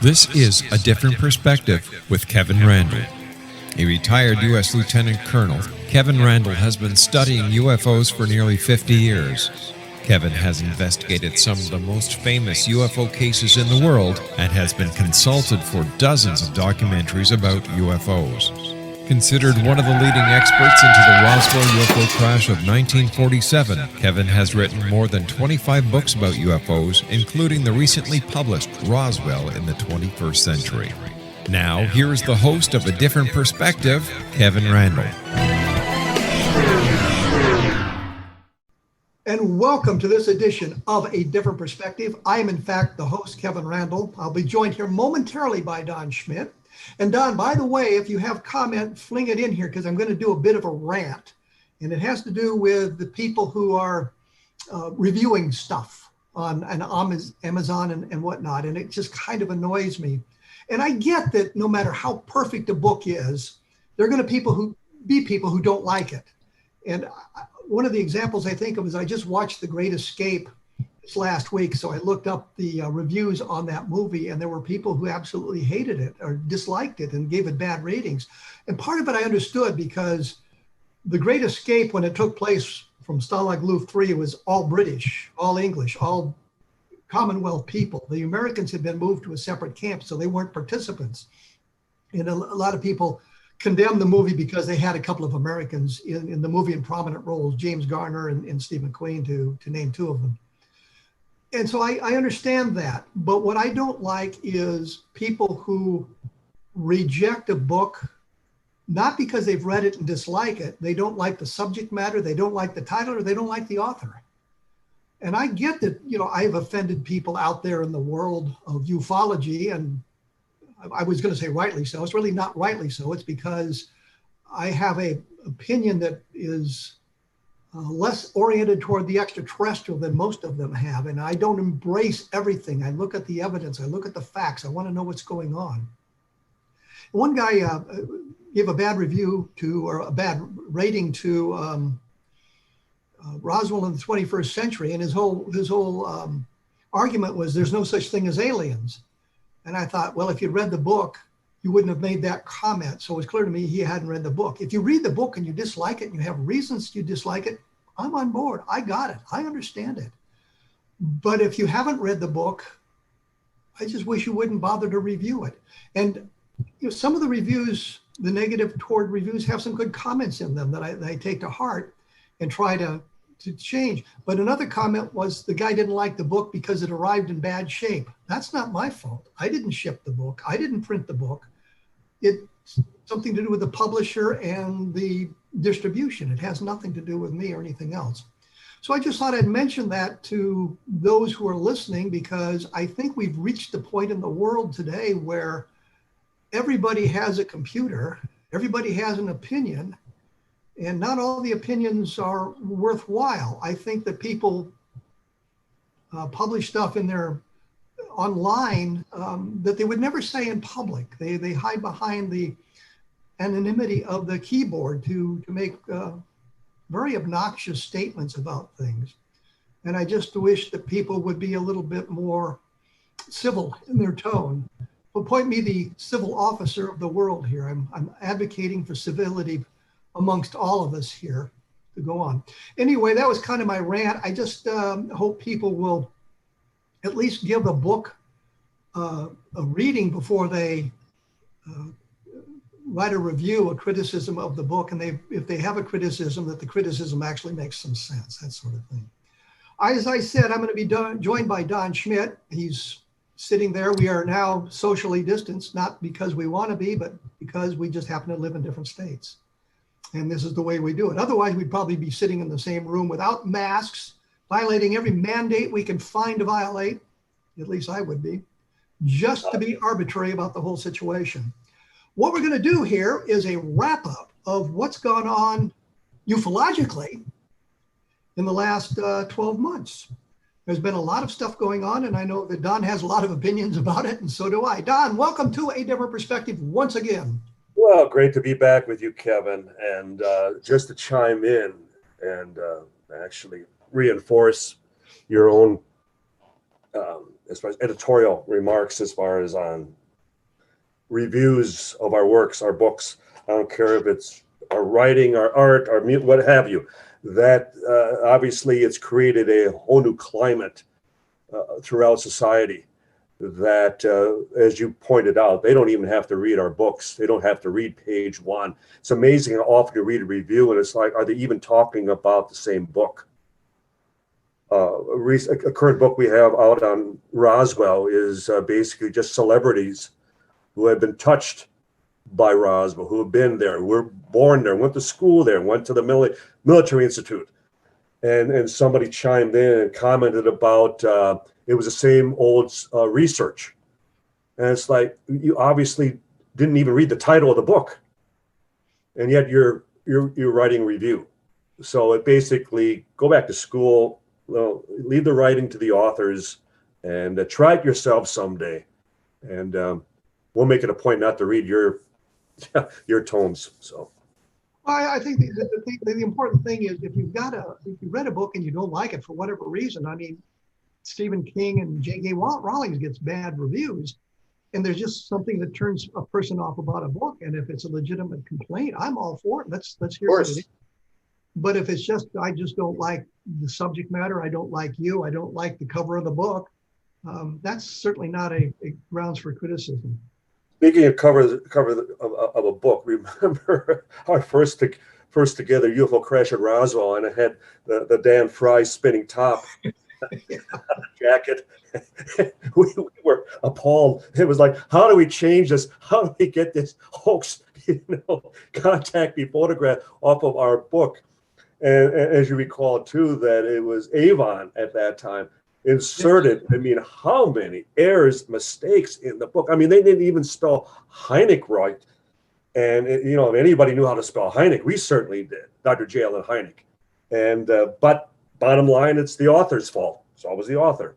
This is A Different Perspective with Kevin Randle. A retired U.S. Lieutenant Colonel, Kevin Randle has been studying UFOs for nearly 50 years. Kevin has investigated some of the most famous UFO cases in the world and has been consulted for dozens of documentaries about UFOs. Considered one of the leading experts into the Roswell UFO Crash of 1947, Kevin has written more than 25 books about UFOs, including the recently published Roswell in the 21st Century. Now, here is the host of A Different Perspective, Kevin Randle. And welcome to this edition of A Different Perspective. I am, in fact, the host, Kevin Randle. I'll be joined here momentarily by Don Schmitt. And Don, by the way, if you have comment, fling it in here because I'm going to do a bit of a rant. And it has to do with the people who are reviewing stuff on Amazon and whatnot. And it just kind of annoys me. And I get that no matter how perfect a book is, there are going to be people who don't like it. And one of the examples I think of is I just watched The Great Escape this last week. So I looked up the reviews on that movie, and there were people who absolutely hated it or disliked it and gave it bad ratings. And part of it I understood because The Great Escape, when it took place from Stalag Luft 3, it was all British, all English, all Commonwealth people. The Americans had been moved to a separate camp, so they weren't participants. And a lot of people condemned the movie because they had a couple of Americans in the movie in prominent roles, James Garner and Steve McQueen, to name two of them. And so I understand that. But what I don't like is people who reject a book, not because they've read it and dislike it. They don't like the subject matter, they don't like the title, or they don't like the author. And I get that, I've offended people out there in the world of ufology, and I was going to say rightly so. It's really not rightly so. It's because I have an opinion that is less oriented toward the extraterrestrial than most of them have. And I don't embrace everything. I look at the evidence. I look at the facts. I want to know what's going on. One guy gave a bad review to, or a bad rating to Roswell in the 21st century. And his whole argument was there's no such thing as aliens. And I thought, well, if you read the book, you wouldn't have made that comment. So it's clear to me he hadn't read the book. If you read the book and you dislike it and you have reasons you dislike it, I'm on board. I got it. I understand it. But if you haven't read the book, I just wish you wouldn't bother to review it. And some of the reviews, the negative toward reviews, have some good comments in them that I take to heart and try to change. But another comment was the guy didn't like the book because it arrived in bad shape. That's not my fault. I didn't ship the book. I didn't print the book. It's something to do with the publisher and the distribution. It has nothing to do with me or anything else. So I just thought I'd mention that to those who are listening, because I think we've reached the point in the world today where everybody has a computer, everybody has an opinion, and not all the opinions are worthwhile. I think that people publish stuff in their online that they would never say in public. They hide behind the anonymity of the keyboard to make very obnoxious statements about things. And I just wish that people would be a little bit more civil in their tone. Appoint me the civil officer of the world here. I'm advocating for civility amongst all of us here to go on. Anyway, that was kind of my rant. I just hope people will at least give a book a reading before they write a review, a criticism of the book. And if they have a criticism, that the criticism actually makes some sense, that sort of thing. As I said, I'm going to be joined by Don Schmitt. He's sitting there. We are now socially distanced, not because we want to be, but because we just happen to live in different states. And this is the way we do it. Otherwise, we'd probably be sitting in the same room without masks, violating every mandate we can find to violate. At least I would be, just to be arbitrary about the whole situation. What we're going to do here is a wrap up of what's gone on ufologically in the last 12 months. There's been a lot of stuff going on, and I know that Don has a lot of opinions about it, and so do I. Don, welcome to A Different Perspective once again. Well, great to be back with you, Kevin. And just to chime in and actually reinforce your own as far as editorial remarks, as far as on reviews of our works, our books. I don't care if it's our writing, our art, our what have you. That obviously it's created a whole new climate throughout society. That, as you pointed out, they don't even have to read our books. They don't have to read page one. It's amazing how often you read a review and it's like, are they even talking about the same book? A current book we have out on Roswell is basically just celebrities who have been touched by Roswell, who have been there, were born there, went to school there, went to the military institute. And somebody chimed in and commented about it was the same old research. And it's like, you obviously didn't even read the title of the book. And yet you're writing a review. So it basically, go back to school, leave the writing to the authors, and try it yourself someday. And we'll make it a point not to read your tomes. So I think the important thing is if you read a book and you don't like it for whatever reason, I mean, Stephen King and J.K. Rowling gets bad reviews, and there's just something that turns a person off about a book. And if it's a legitimate complaint, I'm all for it. Let's hear what it is. But if it's just, I just don't like the subject matter, I don't like you, I don't like the cover of the book, that's certainly not a grounds for criticism. Speaking of cover of a book, remember our first together UFO crash at Roswell, and it had the Dan Fry spinning top jacket. we were appalled. It was like, how do we change this? How do we get this hoax, contact me photograph off of our book? And as you recall too, that it was Avon at that time inserted. I mean, how many errors, mistakes in the book? I mean, they didn't even spell Hynek right. And if anybody knew how to spell Hynek, we certainly did. Dr. J. Allen Hynek. And but bottom line, it's the author's fault. It's always the author.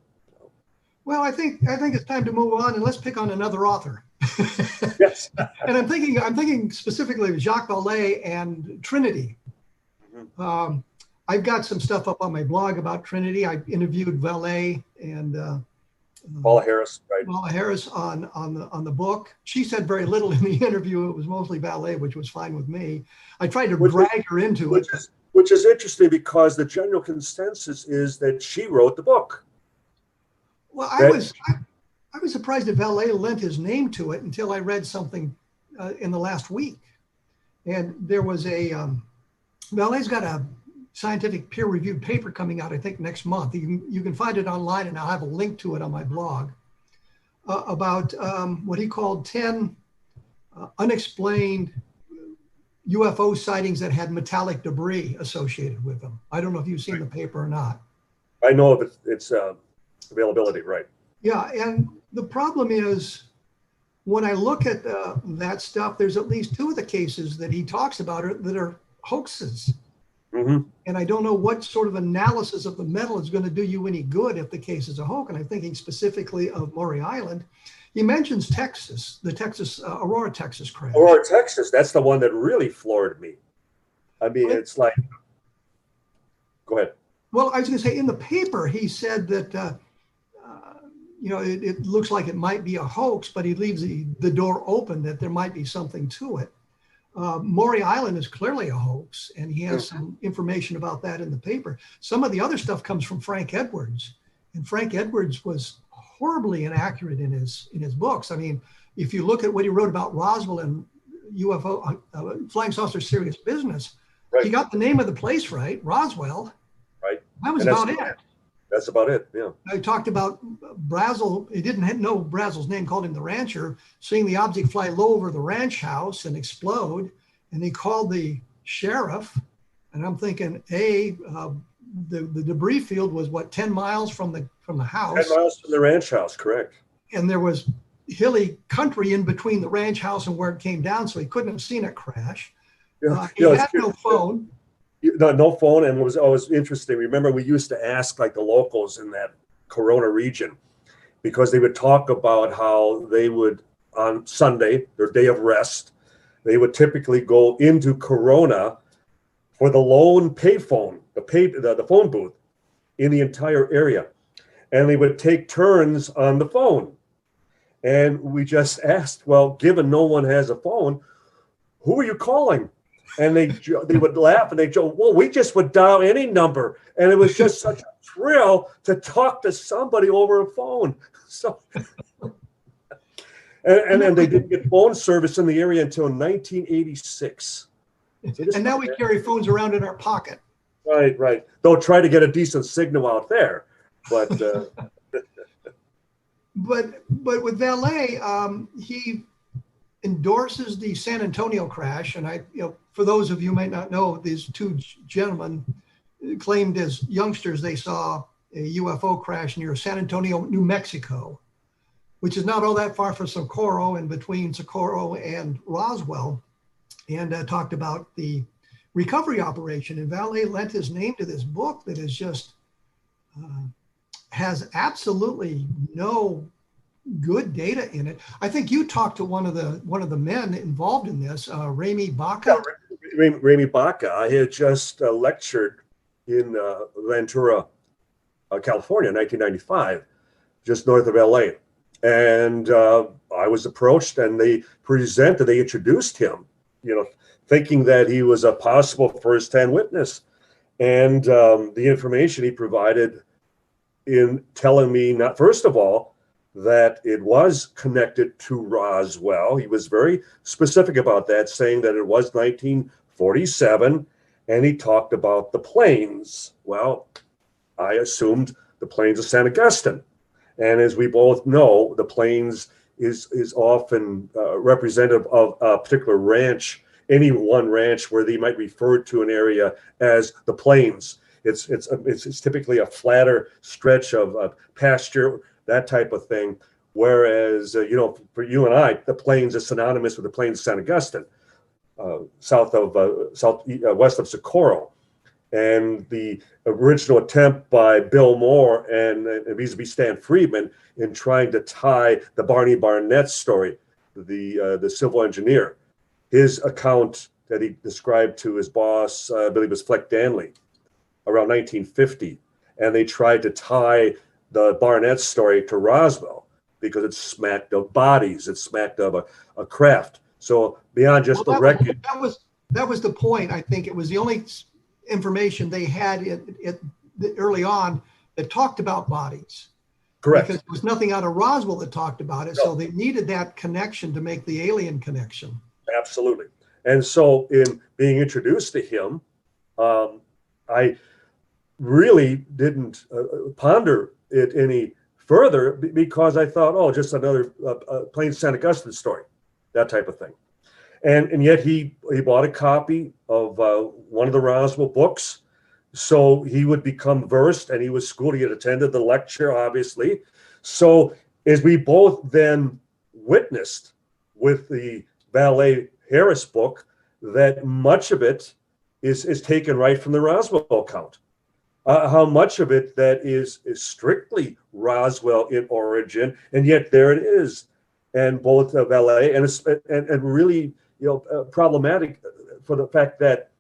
Well, I think it's time to move on, and let's pick on another author. Yes. And I'm thinking specifically of Jacques Vallée and Trinity. Mm-hmm. I've got some stuff up on my blog about Trinity. I interviewed Vallée and Paula Harris, right? Paula Harris on the book. She said very little in the interview. It was mostly Vallée, which was fine with me. I tried to drag her into it. Which is interesting because the general consensus is that she wrote the book. Well, I was surprised that Vallée lent his name to it until I read something in the last week. And there was Vallée's got a scientific peer-reviewed paper coming out, I think, next month. You can find it online, and I'll have a link to it on my blog, about what he called 10 unexplained UFO sightings that had metallic debris associated with them. I don't know if you've seen the paper or not. I know of its availability, right? Yeah, and the problem is, when I look at that stuff, there's at least 2 of the cases that he talks about that are hoaxes. Mm-hmm. And I don't know what sort of analysis of the metal is going to do you any good if the case is a hoax. And I'm thinking specifically of Maury Island. He mentions Texas, the Aurora, Texas crash. Aurora, Texas, that's the one that really floored me. I mean, it's like, go ahead. Well, I was going to say, in the paper, he said that, it looks like it might be a hoax, but he leaves the door open that there might be something to it. Maury Island is clearly a hoax, and he has some information about that in the paper. Some of the other stuff comes from Frank Edwards, and Frank Edwards was horribly inaccurate in his books. I mean, if you look at what he wrote about Roswell and UFO, Flying Saucer Serious Business, right. He got the name of the place right, Roswell. Right. That was about it. That's about it, yeah. I talked about Brazel. He didn't know Brazel's name, called him the rancher, seeing the object fly low over the ranch house and explode. And he called the sheriff. And I'm thinking, the debris field was 10 miles from the house. 10 miles from the ranch house, correct. And there was hilly country in between the ranch house and where it came down, so he couldn't have seen it crash. He had no phone. No phone, and it was always interesting. Remember, we used to ask like the locals in that Corona region, because they would talk about how they would, on Sunday, their day of rest, they would typically go into Corona for the lone payphone, the phone booth in the entire area. and they would take turns on the phone. And we just asked, well, given no one has a phone, who are you calling? And they would laugh and they joke, well, we just would dial any number. And it was just such a thrill to talk to somebody over a phone. So, and they didn't get phone service in the area until 1986. So and now we carry phones around in our pocket. Right. They'll try to get a decent signal out there, but but with Vallée, he endorses the San Antonio crash, and for those of you who might not know, these two gentlemen claimed as youngsters they saw a UFO crash near San Antonio, New Mexico, which is not all that far from Socorro, and between Socorro and Roswell, and talked about the recovery operation. And Vallée lent his name to this book that is just has absolutely no good data in it. I think you talked to one of the men involved in this, Ramy Baca. Yeah, Ramy Baca. I had just lectured in Ventura, California, in 1995, just north of LA. And I was approached, and they introduced him, thinking that he was a possible first-hand witness. And the information he provided in telling me, not first of all, that it was connected to Roswell. He was very specific about that, saying that it was 1947, and he talked about the plains. Well, I assumed the plains of San Augustine. And as we both know, the plains is often representative of a particular ranch, any one ranch where they might refer to an area as the plains. It's typically a flatter stretch of pasture, that type of thing. Whereas, for you and I, the plains is synonymous with the plains of San Augustine, west of Socorro. And the original attempt by Bill Moore and vis-a-vis Stan Friedman in trying to tie the Barney Barnett story, the civil engineer, his account that he described to his boss, I believe it was Fleck Danley, around 1950. And they tried to tie the Barnett story to Roswell because it smacked of bodies, it smacked of a craft. So beyond just the wreckage. That was the point. I think it was the only information they had early on that talked about bodies. Correct. Because there was nothing out of Roswell that talked about it. No. So they needed that connection to make the alien connection. Absolutely. And so in being introduced to him, I really didn't ponder it any further because I thought, just another plain San Augustine story, that type of thing. And yet he bought a copy of one of the Roswell books, so he would become versed, and he was schooled. He had attended the lecture, obviously. So as we both then witnessed with the Vallée Harris book, that much of it is taken right from the Roswell account. How much of it that is strictly Roswell in origin, and yet there it is. And both Vallée and really problematic for the fact that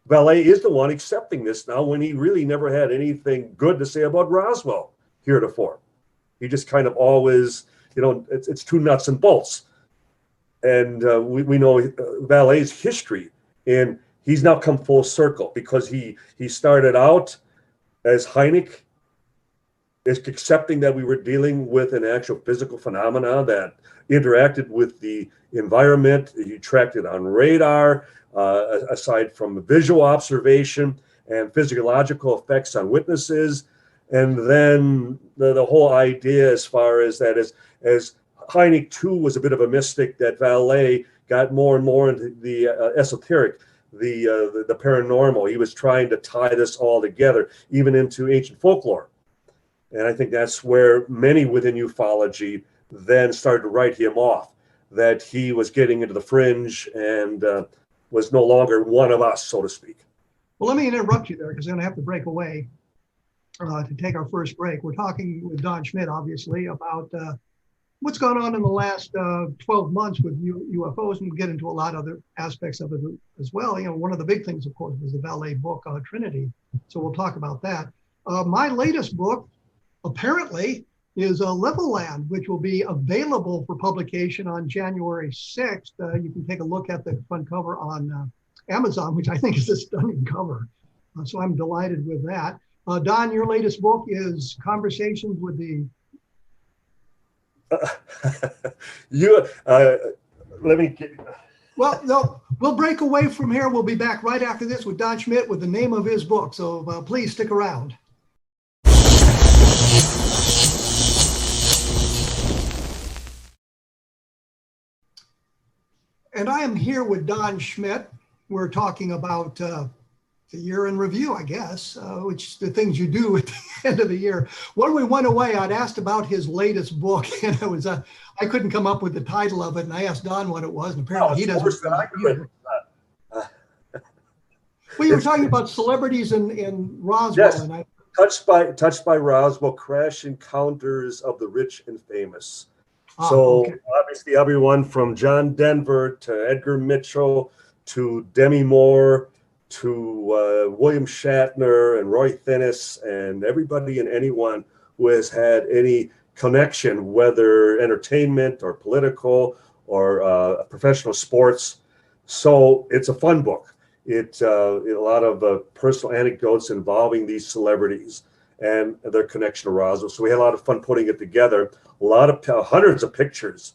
Vallée is the one accepting this now when he really never had anything good to say about Roswell heretofore. He just kind of always, it's too nuts and bolts. And we know Vallée's history, and he's now come full circle because he started out as Hynek, is accepting that we were dealing with an actual physical phenomena that interacted with the environment. He tracked it on radar, aside from visual observation and physiological effects on witnesses. And then the whole idea as far as that is, as Hynek too was a bit of a mystic, that Vallée got more and more into the esoteric, the paranormal. He was trying to tie this all together, even into ancient folklore. And I think that's where many within ufology then started to write him off, that he was getting into the fringe and was no longer one of us, so to speak. Well, let me interrupt you there because I'm going to have to break away to take our first break. We're talking with Don Schmitt, obviously, about what's gone on in the last 12 months with UFOs, and we'll get into a lot of other aspects of it as well. One of the big things, of course, was the Vallée book, Trinity. So we'll talk about that. My latest book apparently is Leveland, which will be available for publication on January 6th. You can take a look at the front cover on Amazon, which I think is a stunning cover. So I'm delighted with that. Don, your latest book is Conversations with the... Let me get... Well, no, we'll break away from here. We'll be back right after this with Don Schmitt with the name of his book. So please stick around. And I am here with Don Schmitt. We're talking about the year in review, I guess, which the things you do at the end of the year. When we went away, I'd asked about his latest book, and it was I couldn't come up with the title of it, and I asked Don what it was, and apparently he doesn't. Worse than I could. Well, you were talking about celebrities in Roswell, Yes. and Touched by Roswell Crash Encounters of the Rich and Famous. Okay. Obviously everyone from John Denver to Edgar Mitchell to Demi Moore to William Shatner and Roy Thinnis and everybody and anyone who has had any connection, whether entertainment or political or professional sports. So it's a fun book. It's a lot of personal anecdotes involving these celebrities and their connection to Roswell. So we had a lot of fun putting it together. A lot of hundreds of pictures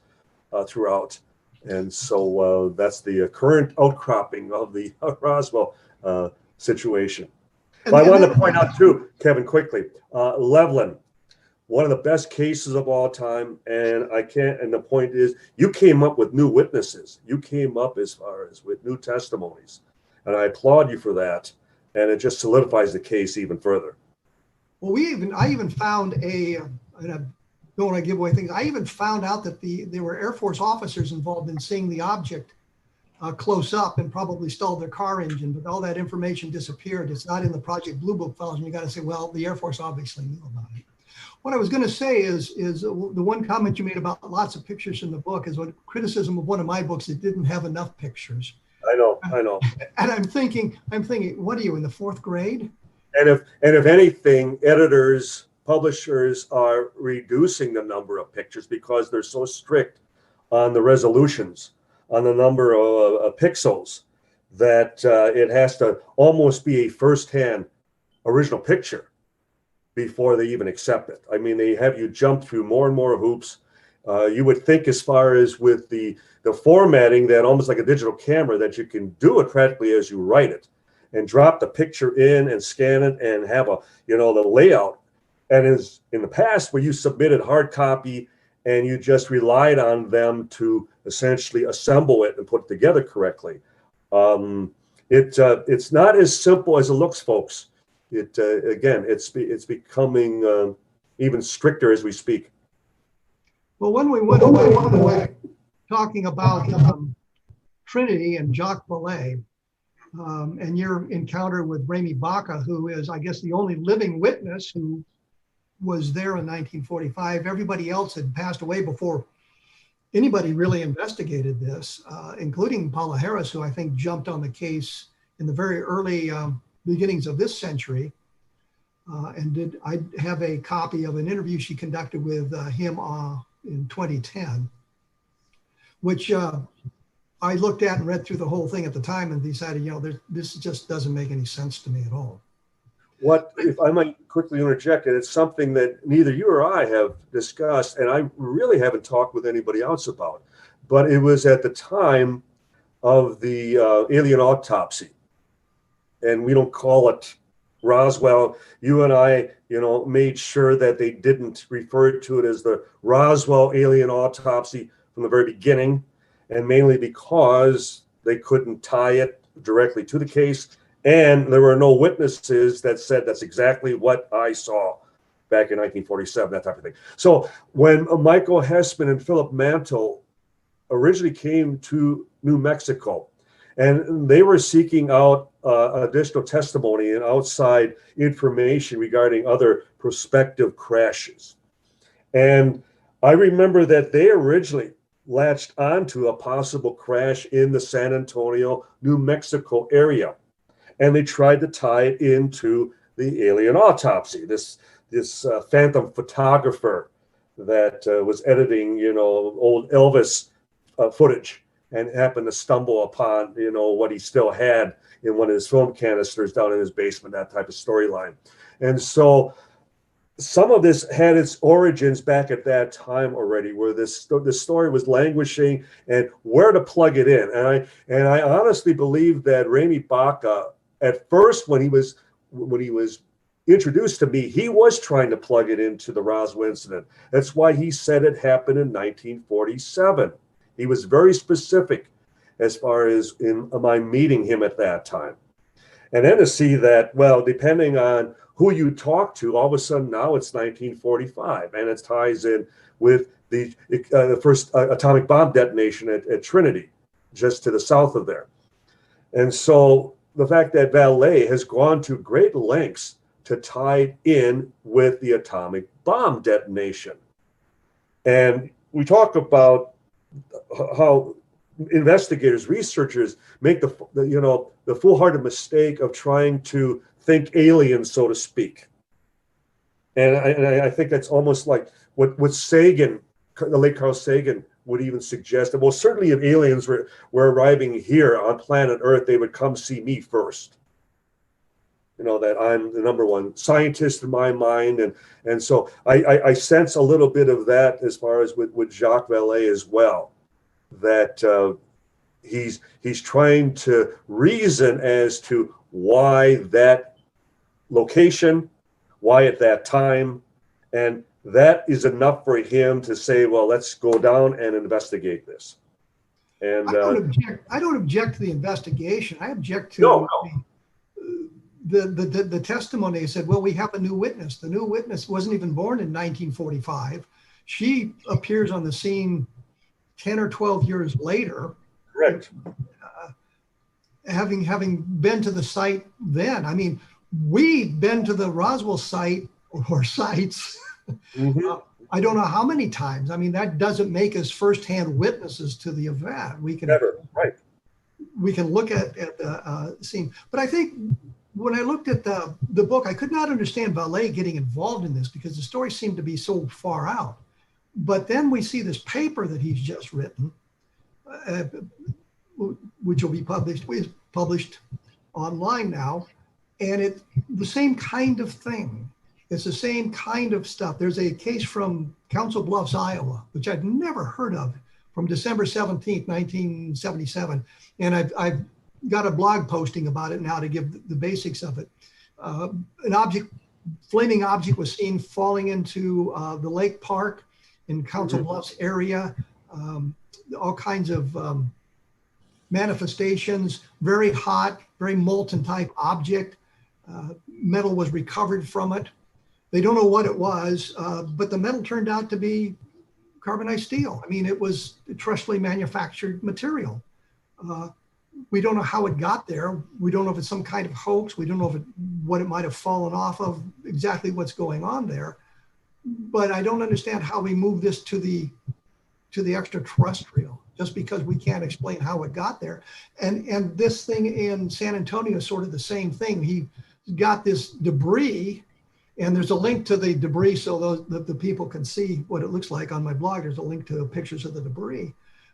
throughout. And so that's the current outcropping of the Roswell situation. But I wanted to point out too, Kevin, quickly, Leveland, one of the best cases of all time. And the point is, you came up with new witnesses. You came up as far as with new testimonies. And I applaud you for that. And it just solidifies the case even further. Well, I even found and I don't want to give away things. I even found out that there were Air Force officers involved in seeing the object close up and probably stalled their car engine, but all that information disappeared. It's not in the Project Blue Book files, and you got to say, well, the Air Force obviously knew about it. What I was going to say is the one comment you made about lots of pictures in the book is what criticism of one of my books, it didn't have enough pictures. I know. And I'm thinking, what are you in the 4th grade? And if anything, editors, publishers are reducing the number of pictures because they're so strict on the resolutions, on the number of pixels, that it has to almost be a first-hand original picture before they even accept it. I mean, they have you jump through more and more hoops. You would think, as far as with the formatting, that almost like a digital camera, that you can do it practically as you write it and drop the picture in and scan it and have the layout. And as in the past, where you submitted hard copy and you just relied on them to essentially assemble it and put it together correctly. It's not as simple as it looks, folks. It's becoming even stricter as we speak. Well, when we went away talking about Trinity and Jacques Vallée, and your encounter with Ramey Baca, who is, I guess, the only living witness who was there in 1945. Everybody else had passed away before anybody really investigated this, including Paula Harris, who I think jumped on the case in the very early beginnings of this century. I have a copy of an interview she conducted with him in 2010, which I looked at and read through the whole thing at the time and decided, this just doesn't make any sense to me at all. What, if I might quickly interject, and it's something that neither you or I have discussed, and I really haven't talked with anybody else about, but it was at the time of the alien autopsy, and we don't call it Roswell. You and I, made sure that they didn't refer to it as the Roswell alien autopsy from the very beginning, and mainly because they couldn't tie it directly to the case. And there were no witnesses that said that's exactly what I saw back in 1947, that type of thing. So when Michael Hessman and Philip Mantle originally came to New Mexico, and they were seeking out additional testimony and outside information regarding other prospective crashes. And I remember that they originally latched onto a possible crash in the San Antonio, New Mexico area. And they tried to tie it into the alien autopsy, this this phantom photographer that was editing, old Elvis footage, and happened to stumble upon, what he still had in one of his film canisters down in his basement, that type of storyline. And so some of this had its origins back at that time already, where this story was languishing and where to plug it in. And I honestly believe that Ramey Baca, at first, when he was introduced to me, he was trying to plug it into the Roswell incident. That's why he said it happened in 1947. He was very specific as far as in my meeting him at that time. And then to see that, well, depending on who you talk to, all of a sudden now it's 1945, and it ties in with the first atomic bomb detonation at Trinity, just to the south of there. And so the fact that Vallée has gone to great lengths to tie in with the atomic bomb detonation. And we talk about how investigators, researchers make the foolhardy mistake of trying to think aliens, so to speak. And I think that's almost like what Sagan, the late Carl Sagan, would even suggest. Well, certainly if aliens were arriving here on planet Earth, they would come see me first. That I'm the number one scientist in my mind. And so I sense a little bit of that as far as with Jacques Vallée as well, that he's trying to reason as to why that location, why at that time, and that is enough for him to say, well, let's go down and investigate this. And I don't object to the investigation. I object to the testimony. They said, well, we have a new witness. The new witness wasn't even born in 1945. She appears on the scene 10 or 12 years later. Correct. Having been to the site then. I mean, we've been to the Roswell site or sites. Mm-hmm. I don't know how many times. I mean, that doesn't make us firsthand witnesses to the event. We can never, right. We can look at the scene. But I think when I looked at the book, I could not understand Vallée getting involved in this because the story seemed to be so far out. But then we see this paper that he's just written, which will be published online now, and it's the same kind of thing. It's the same kind of stuff. There's a case from Council Bluffs, Iowa, which I'd never heard of, from December 17th, 1977. And I've got a blog posting about it now to give the basics of it. Flaming object was seen falling into the lake park in Council Bluffs area. All kinds of manifestations, very hot, very molten type object. Metal was recovered from it. They don't know what it was, but the metal turned out to be carbonized steel. I mean, it was terrestrially manufactured material. We don't know how it got there. We don't know if it's some kind of hoax. We don't know what it might have fallen off of, exactly what's going on there. But I don't understand how we move this to the extraterrestrial, just because we can't explain how it got there. And this thing in San Antonio is sort of the same thing. He got this debris, and there's a link to the debris so the people can see what it looks like on my blog. There's a link to pictures of the debris.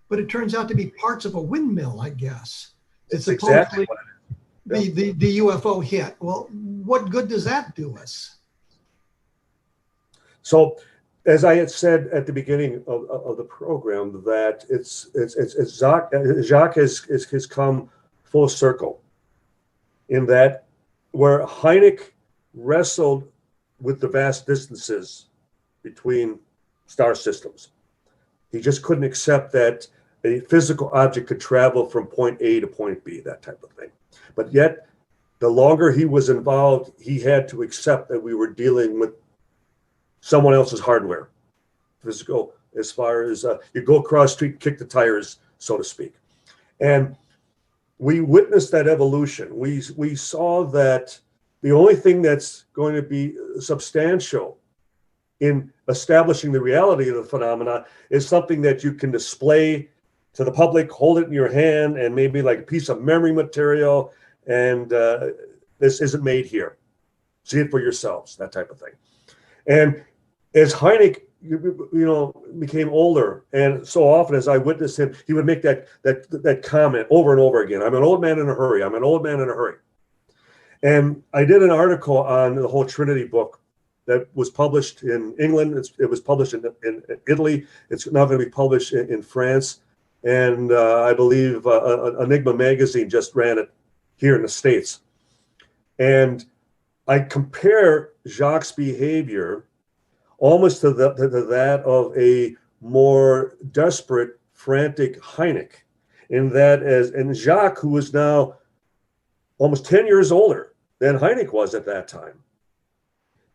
But it turns out to be parts of a windmill, I guess. It's exactly what it is. The UFO hit. Well, what good does that do us? So, as I had said at the beginning of the program, that it's Jacques has come full circle in that where Hynek wrestled with the vast distances between star systems, he just couldn't accept that a physical object could travel from point A to point B, that type of thing. But yet, the longer he was involved, he had to accept that we were dealing with someone else's hardware, physical, as far as you go across the street, kick the tires, so to speak. And we witnessed that evolution. We saw that the only thing that's going to be substantial in establishing the reality of the phenomena is something that you can display to the public, hold it in your hand, and maybe like a piece of memory material, and this isn't made here. See it for yourselves, that type of thing. And as Hynek, became older, and so often as I witnessed him, he would make that comment over and over again. I'm an old man in a hurry. I'm an old man in a hurry. And I did an article on the whole Trinity book that was published in England. It was published in Italy. It's now going to be published in France. And I believe Enigma magazine just ran it here in the States. And I compare Jacques' behavior almost to that of a more desperate, frantic Hynek, and Jacques, who is now almost 10 years older than Hynek was at that time,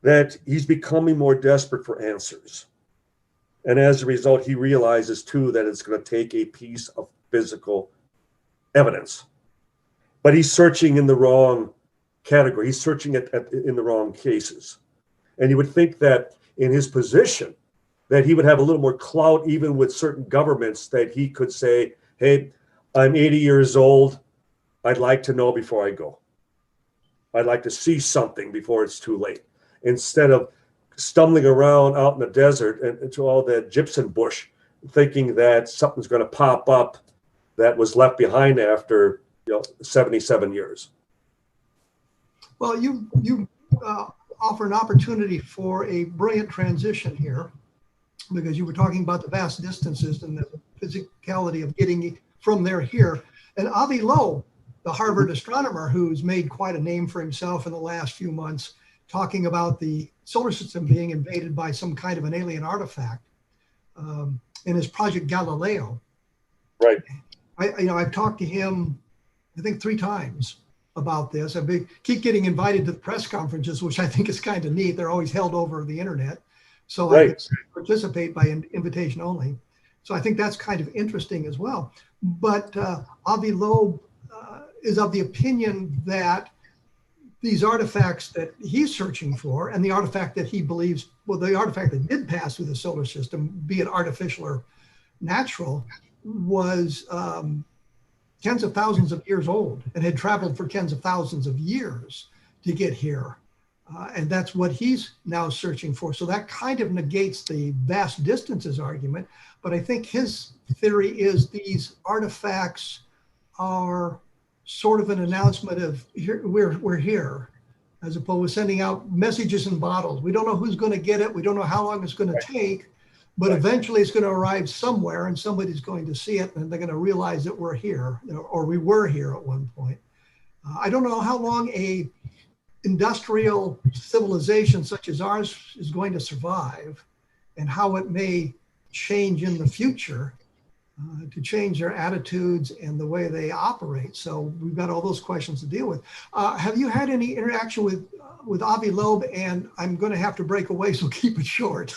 that he's becoming more desperate for answers. And as a result, he realizes too that it's going to take a piece of physical evidence. But he's searching in the wrong category. He's searching in the wrong cases. And you would think that in his position, that he would have a little more clout even with certain governments, that he could say, hey, I'm 80 years old. I'd like to know before I go. I'd like to see something before it's too late. Instead of stumbling around out in the desert and into all that gypsum bush, thinking that something's going to pop up that was left behind after 77 years. Well, you offer an opportunity for a brilliant transition here, because you were talking about the vast distances and the physicality of getting from there here. And Avi Loeb, the Harvard astronomer who's made quite a name for himself in the last few months, talking about the solar system being invaded by some kind of an alien artifact in his project Galileo. Right. I've talked to him, I think 3 times about this. I keep getting invited to the press conferences, which I think is kind of neat. They're always held over the internet. So right. I can participate by invitation only. So I think that's kind of interesting as well. But Avi Loeb is of the opinion that these artifacts that he's searching for, and the artifact that he believes, well, the artifact that did pass through the solar system, be it artificial or natural, was tens of thousands of years old and had traveled for tens of thousands of years to get here. And that's what he's now searching for. So that kind of negates the vast distances argument. But I think his theory is these artifacts are sort of an announcement of here, we're here, as opposed to sending out messages in bottles. We don't know who's going to get it. We don't know how long it's going to take, but eventually it's going to arrive somewhere and somebody's going to see it and they're going to realize that we're here, or we were here at one point. I don't know how long a industrial civilization such as ours is going to survive and how it may change in the future to change their attitudes and the way they operate. So we've got all those questions to deal with. Have you had any interaction with Avi Loeb? And I'm going to have to break away, so keep it short.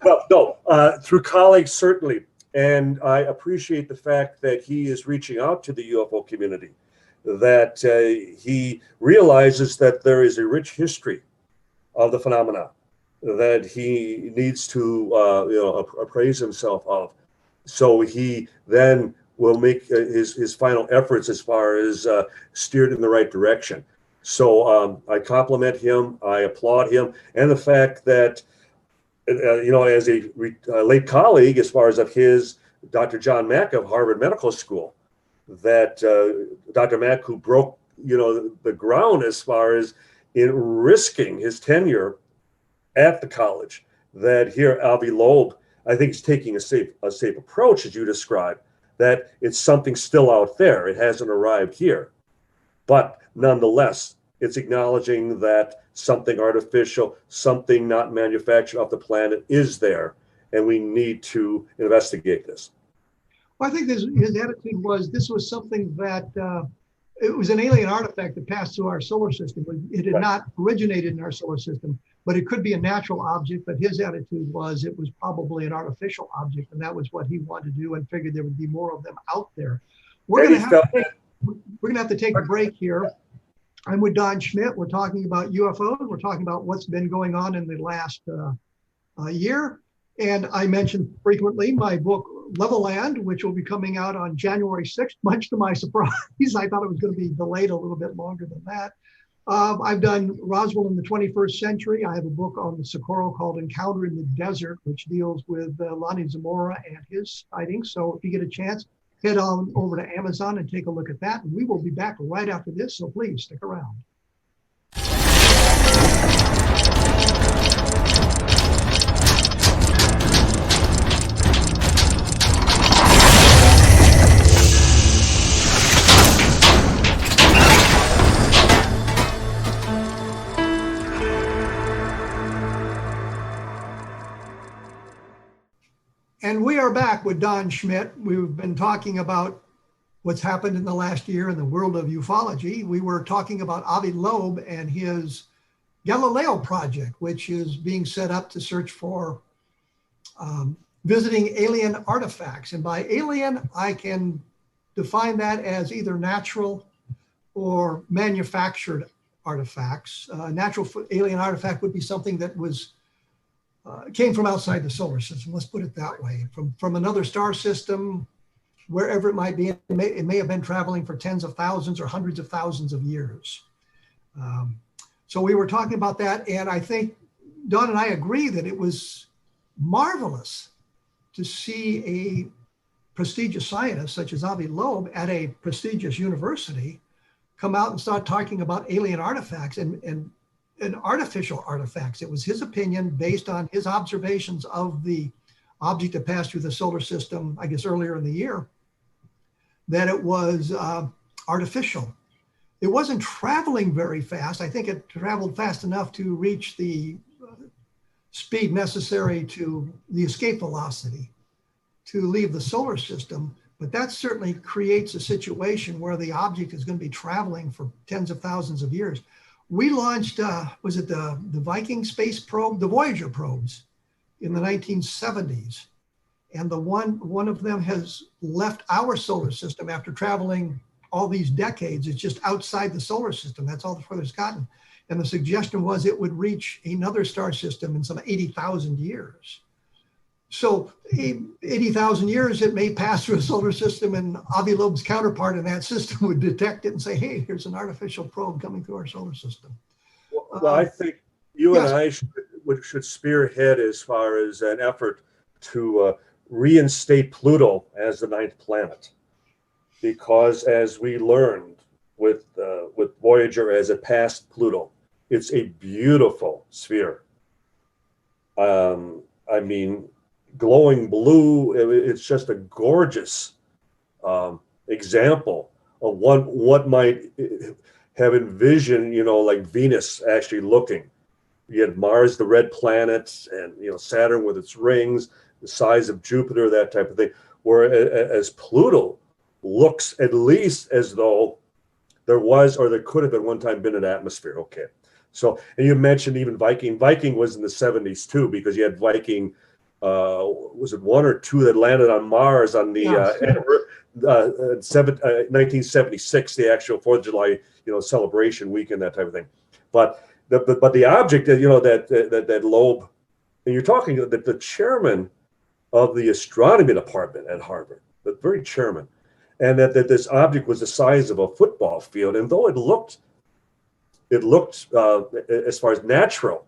Well, no, through colleagues, certainly. And I appreciate the fact that he is reaching out to the UFO community, that he realizes that there is a rich history of the phenomena that he needs to appraise himself of. So he then will make his final efforts as far as steered in the right direction. So I compliment him, I applaud him, and the fact that, as a late colleague, as far as of his, Dr. John Mack of Harvard Medical School, that Dr. Mack, who broke, the ground as far as in risking his tenure at the college, that here Avi Loeb, I think, is taking a safe approach, as you described, that it's something still out there. It hasn't arrived here. But nonetheless, it's acknowledging that something artificial, something not manufactured off the planet is there, and we need to investigate this. Well, I think his attitude was this was something that it was an alien artifact that passed through our solar system. It had not originated in our solar system, but it could be a natural object. But his attitude was it was probably an artificial object, and that was what he wanted to do, and figured there would be more of them out there. We're going to have to take a break here. I'm with Don Schmitt. We're talking about UFOs. We're talking about what's been going on in the last year. And I mentioned frequently my book, Level Land, which will be coming out on January 6th, much to my surprise. I thought it was going to be delayed a little bit longer than that. I've done Roswell in the 21st century. I have a book on the Socorro called Encounter in the Desert, which deals with Lonnie Zamora and his sightings. So if you get a chance, head on over to Amazon and take a look at that. And we will be back right after this, so please stick around. And we are back with Don Schmitt. We've been talking about what's happened in the last year in the world of ufology. We were talking about Avi Loeb and his Galileo project, which is being set up to search for visiting alien artifacts. And by alien, I can define that as either natural or manufactured artifacts. Natural alien artifact would be something that was came from outside the solar system, let's put it that way, from another star system, wherever it might be. It may have been traveling for tens of thousands or hundreds of thousands of years. So we were talking about that, and I think Don and I agree that it was marvelous to see a prestigious scientist such as Avi Loeb at a prestigious university come out and start talking about alien artifacts and artificial artifacts. It was his opinion based on his observations of the object that passed through the solar system, I guess earlier in the year, that it was artificial. It wasn't traveling very fast. I think it traveled fast enough to reach the speed necessary to the escape velocity to leave the solar system. But that certainly creates a situation where the object is going to be traveling for tens of thousands of years. We launched, was it the Viking space probe, the Voyager probes in the 1970s. And one of them has left our solar system after traveling all these decades. It's just outside the solar system. That's all the further it's gotten. And the suggestion was it would reach another star system in some 80,000 years. So 80,000 years, it may pass through a solar system, and Avi Loeb's counterpart in that system would detect it and say, hey, here's an artificial probe coming through our solar system. Well, I think you and I should spearhead as far as an effort to reinstate Pluto as the 9th planet. Because as we learned with Voyager as it passed Pluto, it's a beautiful sphere. I mean, glowing blue, it's just a gorgeous example of what might have envisioned, like Venus actually looking. You had Mars, the red planet, and Saturn with its rings, the size of Jupiter, that type of thing. Whereas Pluto looks at least as though there was, or there could have at one time been, an atmosphere. Okay. So, and you mentioned even Viking. Viking was in the 70s too, because you had Viking, was it 1 or 2 that landed on Mars on the 1976, the actual 4th of July, celebration weekend, that type of thing. But the object that that Loeb, and you're talking that the chairman of the astronomy department at Harvard, the very chairman, and that this object was the size of a football field, and though it looked as far as natural,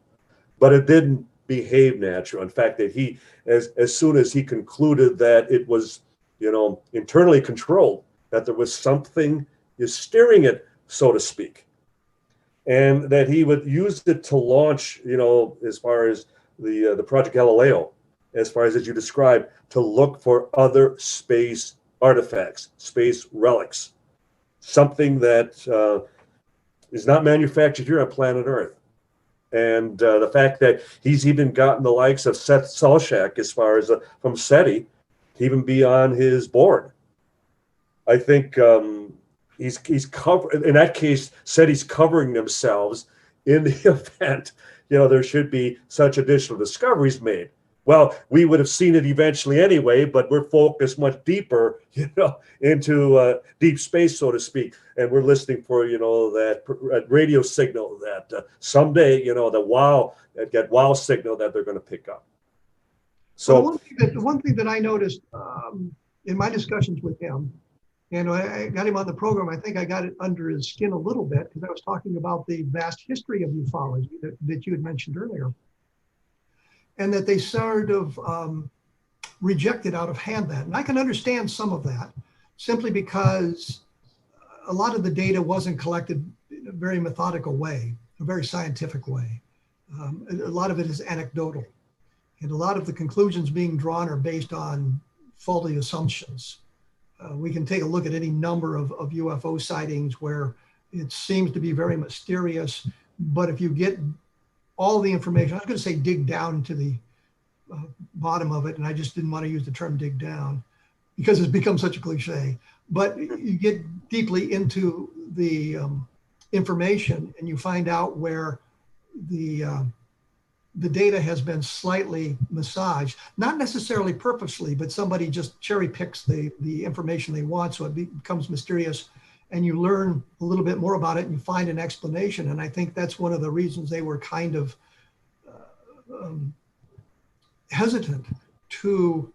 but it didn't behave natural. In fact, that he, as soon as he concluded that it was, internally controlled, that there was something steering it, so to speak, and that he would use it to launch, as far as the Project Galileo, as far as you described, to look for other space artifacts, space relics, something that is not manufactured here on planet Earth. And the fact that he's even gotten the likes of Seth Salchak, as far as from SETI, even be on his board. I think he's covered. In that case, SETI's covering themselves in the event there should be such additional discoveries made. Well, we would have seen it eventually anyway, but we're focused much deeper, into deep space, so to speak. And we're listening for, that radio signal that someday, that wow signal that they're going to pick up. So the one thing that I noticed in my discussions with him And when I got him on the program, I think I got it under his skin a little bit because I was talking about the vast history of ufology that you had mentioned earlier. And that they sort of rejected out of hand that. And I can understand some of that simply because a lot of the data wasn't collected in a very methodical way, a very scientific way. A lot of it is anecdotal. And a lot of the conclusions being drawn are based on faulty assumptions. We can take a look at any number of UFO sightings where it seems to be very mysterious, but if you get all the information, I was going to say dig down to the bottom of it, and I just didn't want to use the term dig down because it's become such a cliche, but you get deeply into the information and you find out where the data has been slightly massaged, not necessarily purposely, but somebody just cherry picks the information they want. So it becomes mysterious and you learn a little bit more about it and you find an explanation. And I think that's one of the reasons they were kind of hesitant to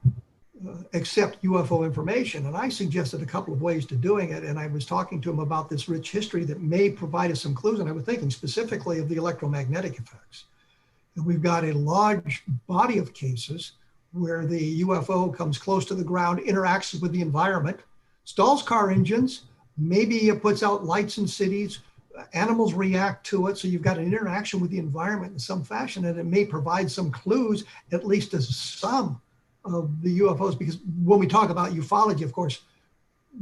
accept UFO information. And I suggested a couple of ways to doing it. And I was talking to him about this rich history that may provide us some clues. And I was thinking specifically of the electromagnetic effects. And we've got a large body of cases where the UFO comes close to the ground, interacts with the environment, stalls car engines, maybe it puts out lights in cities, animals react to it. So you've got an interaction with the environment in some fashion, and it may provide some clues, at least to some of the UFOs. Because when we talk about ufology, of course,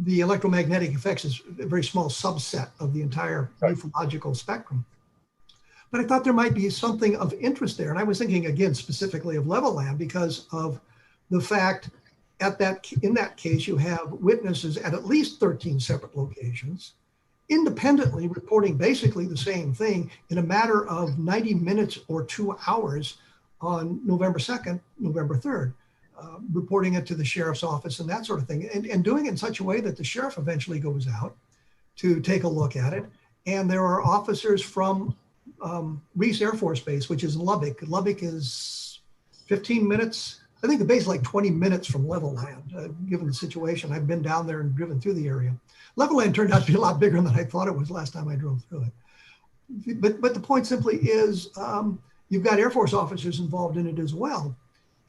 the electromagnetic effects is a very small subset of the entire ufological spectrum. But I thought there might be something of interest there. And I was thinking, again, specifically of Levelland because of the fact in that case, you have witnesses at least 13 separate locations, independently reporting basically the same thing in a matter of 90 minutes or 2 hours on November 2nd, November 3rd, reporting it to the sheriff's office and that sort of thing, and doing it in such a way that the sheriff eventually goes out to take a look at it. And there are officers from Reese Air Force Base, which is in Lubbock. Lubbock is 15 minutes. I think the base is like 20 minutes from Levelland, given the situation. I've been down there and driven through the area. Levelland turned out to be a lot bigger than I thought it was last time I drove through it. But the point simply is you've got Air Force officers involved in it as well.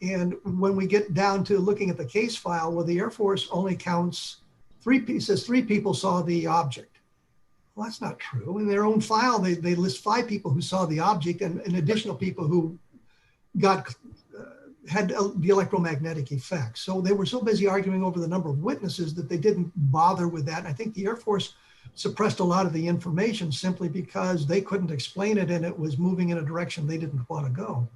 And when we get down to looking at the case file, well, the Air Force only counts three people saw the object. Well, that's not true. In their own file, they list 5 people who saw the object and additional people who had the electromagnetic effects. So they were so busy arguing over the number of witnesses that they didn't bother with that. And I think the Air Force suppressed a lot of the information simply because they couldn't explain it and it was moving in a direction they didn't want to go.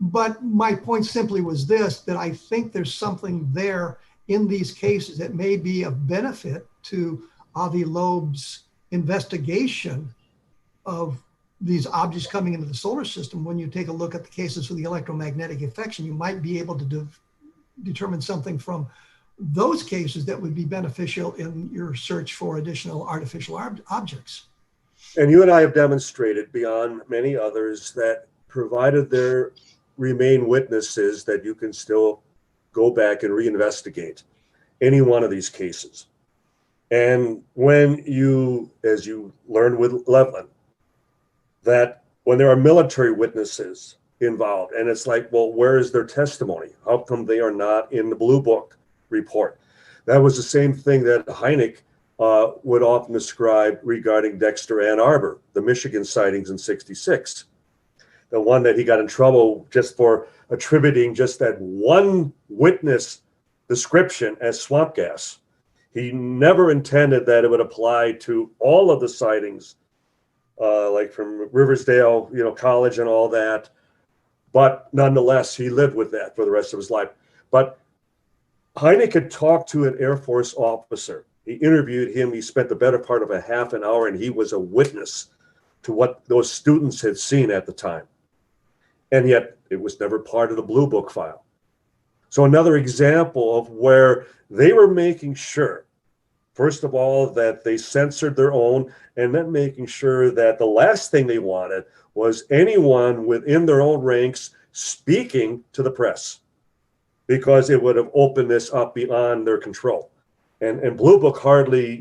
But my point simply was this, that I think there's something there in these cases that may be of benefit to Avi Loeb's investigation of these objects coming into the solar system. When you take a look at the cases for the electromagnetic effects, you might be able to determine something from those cases that would be beneficial in your search for additional artificial objects. And you and I have demonstrated beyond many others that provided there remain witnesses, that you can still go back and reinvestigate any one of these cases. And when you, as you learned with Levelland, that when there are military witnesses involved, and it's like, well, where is their testimony? How come they are not in the Blue Book report? That was the same thing that Hynek would often describe regarding Dexter Ann Arbor, the Michigan sightings in '66. The one that he got in trouble just for attributing just that one witness description as swamp gas. He never intended that it would apply to all of the sightings, like from Riversdale, College and all that. But nonetheless, he lived with that for the rest of his life. But Hynek had talked to an Air Force officer. He interviewed him. He spent the better part of a half an hour, and he was a witness to what those students had seen at the time. And yet it was never part of the Blue Book file. So another example of where they were making sure, first of all, that they censored their own, and then making sure that the last thing they wanted was anyone within their own ranks speaking to the press, because it would have opened this up beyond their control. And Blue Book hardly,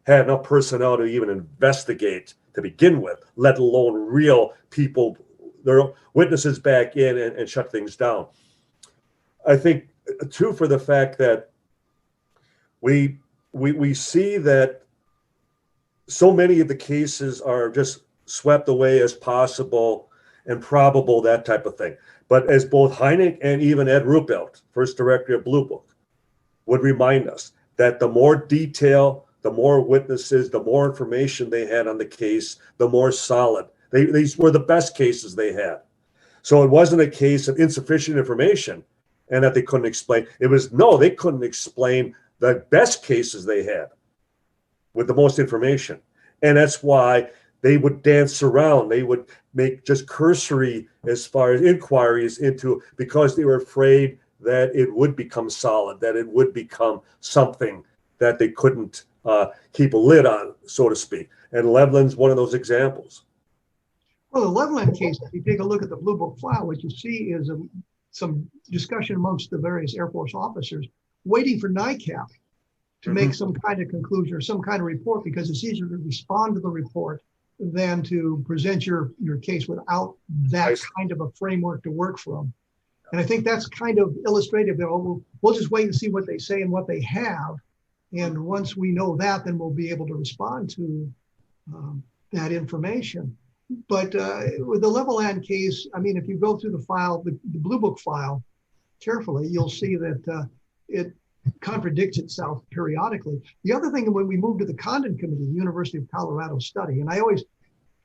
had enough personnel to even investigate to begin with, let alone real people, their witnesses back in and shut things down. I think too, for the fact that we see that so many of the cases are just swept away as possible and probable, that type of thing. But as both Hynek and even Ed Ruppelt, first director of Blue Book, would remind us that the more detail, the more witnesses, the more information they had on the case, the more solid. These were the best cases they had. So it wasn't a case of insufficient information and that they couldn't explain. It was, no, they couldn't explain the best cases they had with the most information. And that's why they would dance around. They would make just cursory as far as inquiries into, because they were afraid that it would become solid, that it would become something that they couldn't keep a lid on, so to speak. And Leveland's one of those examples. Well, the Leveland case, if you take a look at the Blue Book file, what you see is some discussion amongst the various Air Force officers waiting for NICAP to make some kind of conclusion or some kind of report, because it's easier to respond to the report than to present your case without that kind of a framework to work from. And I think that's kind of illustrative. We'll just wait and see what they say and what they have. And once we know that, then we'll be able to respond to that information. But with the Leveland case, I mean, if you go through the file, the Blue Book file carefully, you'll see that it contradicts itself periodically. The other thing, when we moved to the Condon Committee, the University of Colorado study, and I always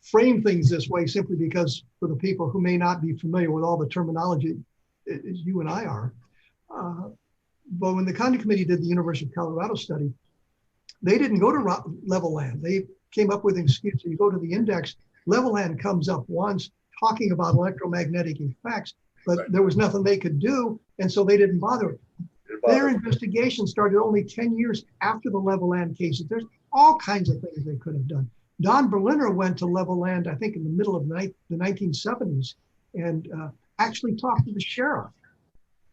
frame things this way simply because for the people who may not be familiar with all the terminology as you and I are, but when the Condon Committee did the University of Colorado study, they didn't go to Leveland. They came up with an excuse. You go to the index, Leveland comes up once talking about electromagnetic effects, but there was nothing they could do, and so they didn't bother. Their investigation started only 10 years after the Leveland cases. There's all kinds of things they could have done. Don Berliner went to Leveland, I think, in the middle of the 1970s, and actually talked to the sheriff.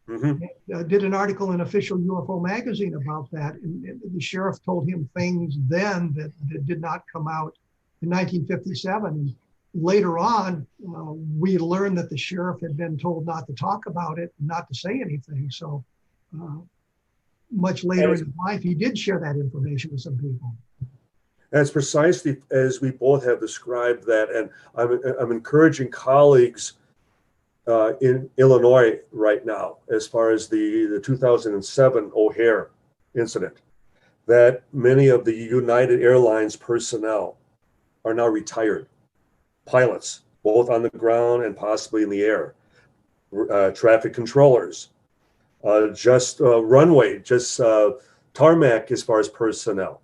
Did an article in Official UFO magazine about that, and the sheriff told him things then that did not come out in 1957. And later on, we learned that the sheriff had been told not to talk about it, not to say anything. So much later in his life, he did share that information with some people. That's precisely as we both have described that. And I'm encouraging colleagues in Illinois right now, as far as the 2007 O'Hare incident, that many of the United Airlines personnel are now retired. Pilots, both on the ground and possibly in the air, traffic controllers, runway, tarmac as far as personnel,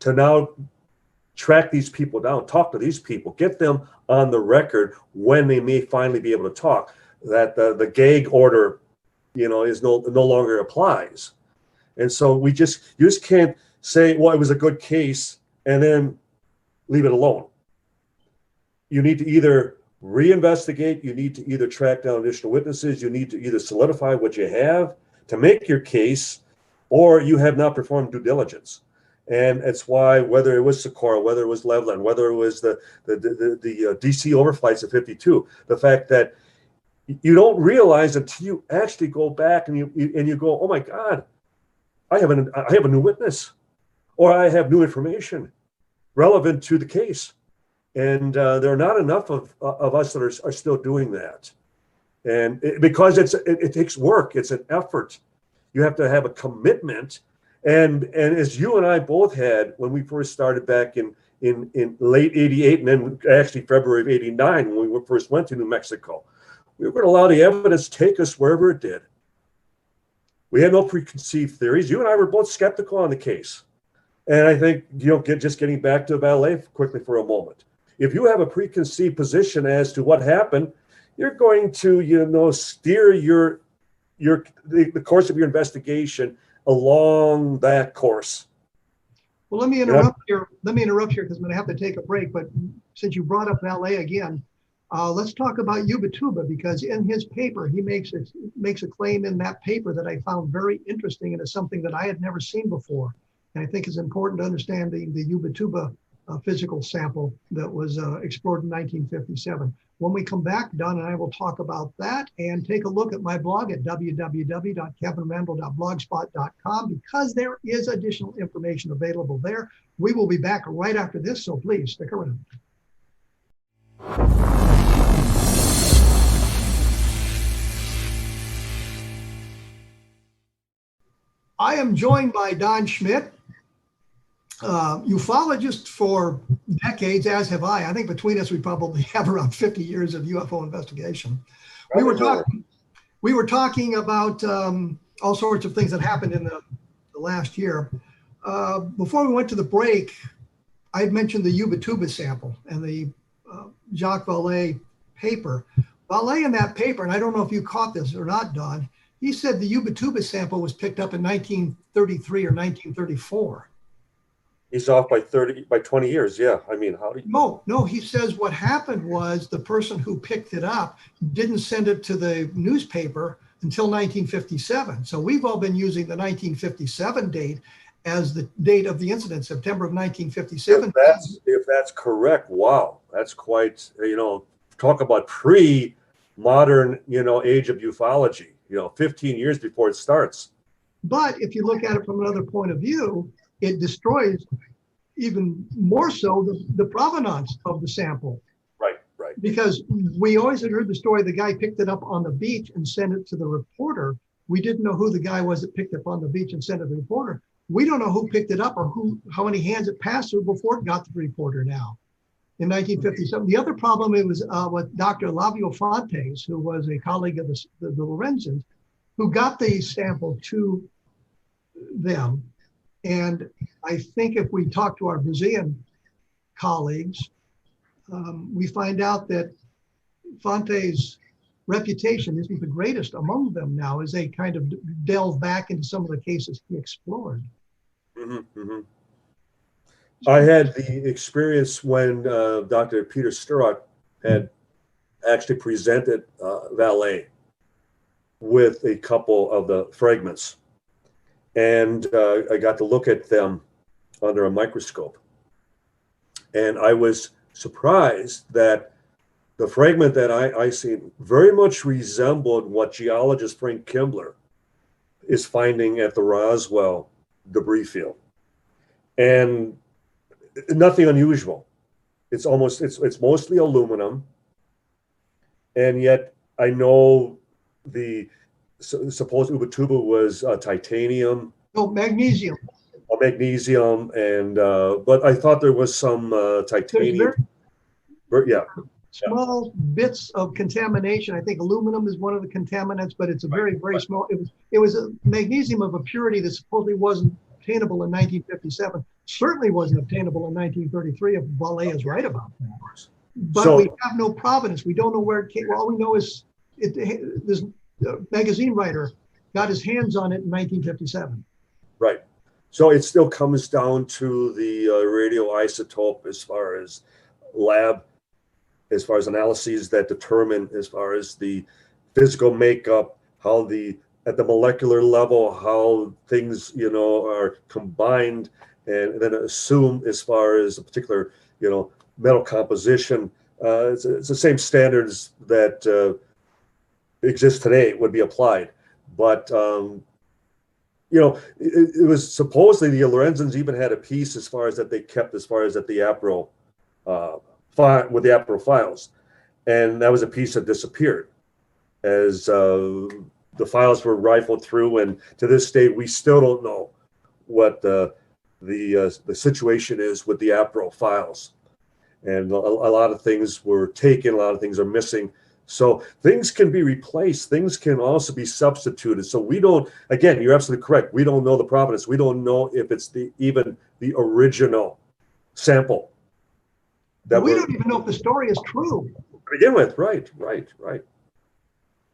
to now track these people down, talk to these people, get them on the record when they may finally be able to talk, that the gag order, is no longer applies. And so you just can't say, well, it was a good case and then leave it alone. You need to either reinvestigate, you need to either track down additional witnesses, you need to either solidify what you have to make your case, or you have not performed due diligence. And it's why, whether it was Socorro, whether it was Leveland, whether it was the DC overflights of 52, the fact that you don't realize until you actually go back and you go, oh my God, I have a new witness, or I have new information relevant to the case. And there are not enough of us that are still doing that. And because it takes work, it's an effort. You have to have a commitment. And as you and I both had when we first started back in late 88, and then actually February of 89, when we first went to New Mexico, we were going to allow the evidence to take us wherever it did. We had no preconceived theories. You and I were both skeptical on the case. And I think, just getting back to ballet quickly for a moment. If you have a preconceived position as to what happened, you're going to, steer the course of your investigation along that course. Well, let me interrupt here. Because I'm going to have to take a break. But since you brought up ballet again, let's talk about Hubertus, because in his paper, he makes a claim in that paper that I found very interesting, and it's something that I had never seen before. And I think it's important to understand the Ubatuba physical sample that was explored in 1957. When we come back, Don and I will talk about that and take a look at my blog at www.kevinrandle.blogspot.com, because there is additional information available there. We will be back right after this, so please stick around. I am joined by Don Schmitt, ufologist for decades, as have I. I think between us, we probably have around 50 years of UFO investigation. We were talking about all sorts of things that happened in the last year. Before we went to the break, I had mentioned the Ubatuba sample and the Jacques Vallée paper. Vallée in that paper, and I don't know if you caught this or not, Don, he said the Ubatuba sample was picked up in 1933 or 1934. He's off by 20 years. Yeah. I mean, how do you? No, he says what happened was the person who picked it up didn't send it to the newspaper until 1957. So we've all been using the 1957 date as the date of the incident, September of 1957. If that's correct, wow, that's quite, talk about pre-modern, age of ufology, 15 years before it starts. But if you look at it from another point of view, it destroys even more so the provenance of the sample. Right. Because we always had heard the story, the guy picked it up on the beach and sent it to the reporter. We didn't know who the guy was that picked it up on the beach and sent it to the reporter. We don't know who picked it up or how many hands it passed through before it got to the reporter now. In 1957. The other problem, it was with Dr. Lavio Fontes, who was a colleague of the Lorenzens, who got the sample to them. And I think if we talk to our Brazilian colleagues, we find out that Fontes' reputation isn't the greatest among them now, as they kind of delve back into some of the cases he explored. I had the experience when Dr. Peter Sturrock had actually presented Vallée with a couple of the fragments. And I got to look at them under a microscope. And I was surprised that the fragment that I seen very much resembled what geologist Frank Kimbler is finding at the Roswell debris field. And nothing unusual. It's mostly aluminum. And yet I know the supposed Ubatuba was titanium. No, magnesium. Magnesium, and but I thought there was some titanium. Small bits of contamination. I think aluminum is one of the contaminants, but it's a very small. It was a magnesium of a purity that supposedly wasn't obtainable in 1957. Certainly wasn't obtainable in 1933. If Vallée is right about that. But we have no provenance. We don't know where it came. All we know is this magazine writer got his hands on it in 1957. Right. So it still comes down to the radioisotope as far as lab, as far as analyses that determine as far as the physical makeup, how at the molecular level, how things, are combined, and then assume as far as a particular, metal composition. It's the same standards that exist today would be applied. But, it was supposedly the Lorenzens even had a piece as far as that they kept as far as at the APRO with the APRO files. And that was a piece that disappeared as the files were rifled through. And to this day, we still don't know what the situation is with the APRO files. And a lot of things were taken, a lot of things are missing. So things can be replaced. Things can also be substituted. So we don't, again, you're absolutely correct. We don't know the provenance. We don't know if it's even the original sample. We don't even know if the story is true. To begin with, right.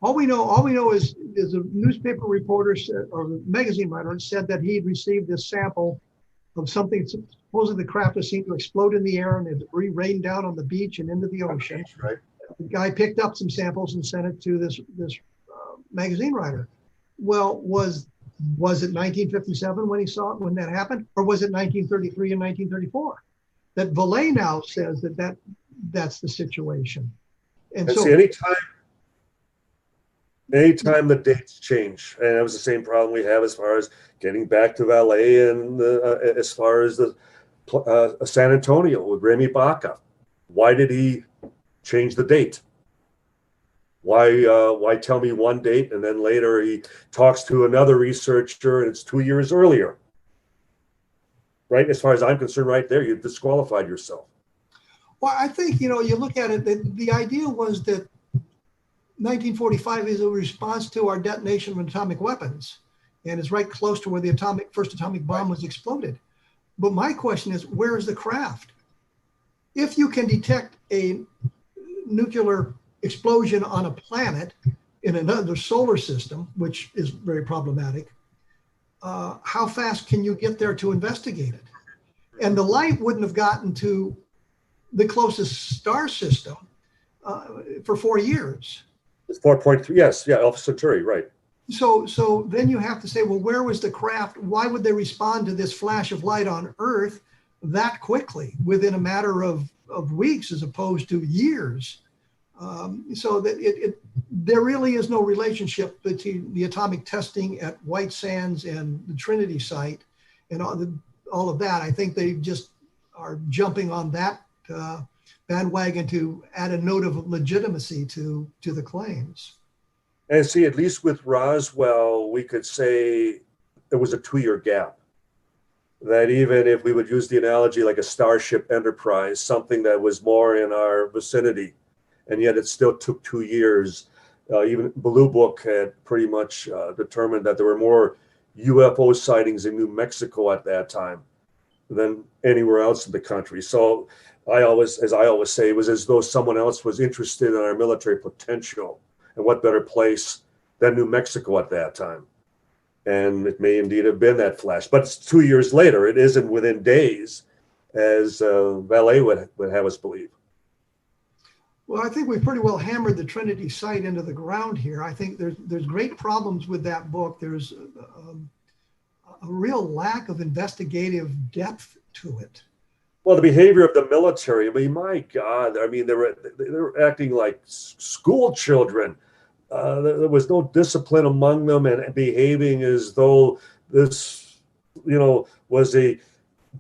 All we know is a newspaper reporter said, or the magazine writer said that he received this sample of something. Supposedly the craft was seen to explode in the air and the debris rained down on the beach and into the ocean. Right. The guy picked up some samples and sent it to this magazine writer. Well, was Was it 1957 when he saw it, when that happened? Or was it 1933 and 1934? That Vallée now says that's the situation. And so see, anytime the dates change, and it was the same problem we have as far as getting back to Vallée and as far as the San Antonio with Remy Baca. Why did he change the date? Why tell me one date and then later he talks to another researcher and it's 2 years earlier? Right? As far as I'm concerned, right there, you've disqualified yourself. Well, I think, you look at it, the idea was that 1945 is a response to our detonation of atomic weapons, and is right close to where the first atomic bomb was exploded. But my question is, where is the craft? If you can detect a nuclear explosion on a planet in another solar system, which is very problematic, how fast can you get there to investigate it? And the light wouldn't have gotten to the closest star system for 4 years. 4.3, yes, yeah, Alpha Centauri, right. So then you have to say, well, where was the craft? Why would they respond to this flash of light on Earth that quickly, within a matter of weeks as opposed to years? So that there really is no relationship between the atomic testing at White Sands and the Trinity site and all of that. I think they just are jumping on that bandwagon to add a note of legitimacy to the claims. And see, at least with Roswell, we could say there was a 2-year gap. That even if we would use the analogy like a Starship Enterprise, something that was more in our vicinity, and yet it still took 2 years. Even Blue Book had pretty much determined that there were more UFO sightings in New Mexico at that time than anywhere else in the country. So as I always say, it was as though someone else was interested in our military potential. And what better place than New Mexico at that time? And it may indeed have been that flash. But it's 2 years later. It isn't within days, as Vallée would have us believe. Well, I think we've pretty well hammered the Trinity site into the ground here. I think there's great problems with that book. There's a real lack of investigative depth to it. Well, the behavior of the military, I mean, my God, I mean, they were acting like school children. There was no discipline among them and behaving as though this, was a